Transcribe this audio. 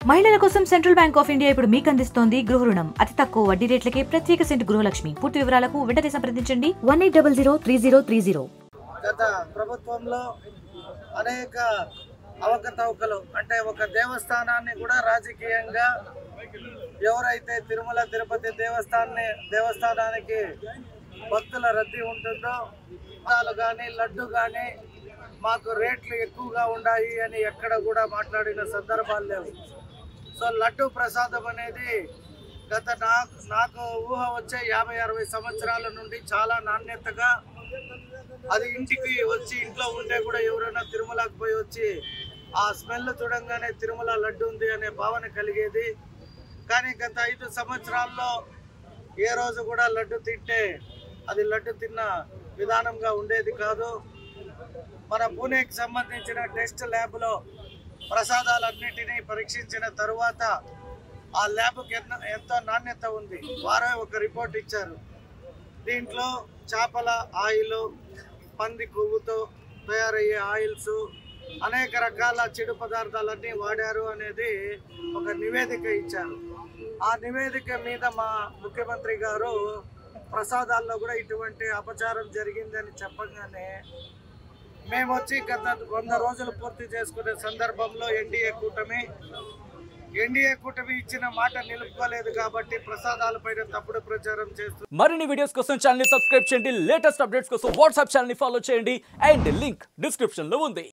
మహిళల కోసం central bank of India ఇప్పుడు మీకు అందిస్తోంది గృహ రుణం. అతి తక్కువ వడ్డీ రేట్లకే ప్రత్యేక సెంటు గృహలక్ష్మి. పూర్తి వివరాలకు వెంటనే సంప్రదించండి 18003030. గత ప్రభుత్వంలో అనేక అవకతవకలు అంటే ఒక దేవస్థానాన్ని కూడా రాజకీయంగా ఎవరైతే తిరుమల తిరుపతి దేవస్థానానికి భక్తుల రద్దీ ఉంటుందో పాలు కానీ లడ్డు కానీ మాకు రేట్లు ఎక్కువగా ఉన్నాయి అని ఎక్కడ కూడా మాట్లాడిన సందర్భాలు లేవు. సో లడ్డు ప్రసాదం అనేది గత నాకు ఊహ వచ్చే 50-60 సంవత్సరాల నుండి చాలా నాణ్యతగా అది ఇంటికి వచ్చి ఇంట్లో ఉంటే కూడా ఎవరైనా తిరుమలకు పోయి వచ్చి ఆ స్మెల్ చూడంగానే తిరుమల లడ్డు ఉంది అనే భావన కలిగేది. కానీ గత 5 సంవత్సరాల్లో ఏ రోజు కూడా లడ్డు తింటే అది లడ్డు తిన్న విధానంగా ఉండేది కాదు. మన పూణేకి సంబంధించిన టెస్ట్ ల్యాబ్లో ప్రసాదాలన్నింటినీ పరీక్షించిన తరువాత ఆ ల్యాబ్కి ఎంతో నాణ్యత ఉంది. వారే ఒక రిపోర్ట్ ఇచ్చారు. దీంట్లో చేపల ఆయిల్, పంది కొవ్వుతో తయారయ్యే ఆయిల్స్, అనేక రకాల చెడు పదార్థాలన్నీ వాడారు అనేది ఒక నివేదిక ఇచ్చారు. ఆ నివేదిక మీద మా ముఖ్యమంత్రి గారు ప్రసాదాల్లో కూడా ఇటువంటి అపచారం జరిగిందని చెప్పగానే మేము వచ్చి గత 100 రోజులు పూర్తి చేసుకునే సందర్భంలో ఎన్డీఏ కూటమి ఇచ్చిన మాట నిలుపుకోలేదు కాబట్టి ప్రసాదాలపైన తప్పుడు ప్రచారం చేస్తుంది. మరిన్ని వీడియోస్ కోసం ఛానల్ ని సబ్స్క్రైబ్ చేయండి. లేటెస్ట్ అప్డేట్స్ కోసం వాట్సాప్ ఛానల్ ని ఫాలో చేయండి. అండ్ లింక్ డిస్క్రిప్షన్ లో ఉంది.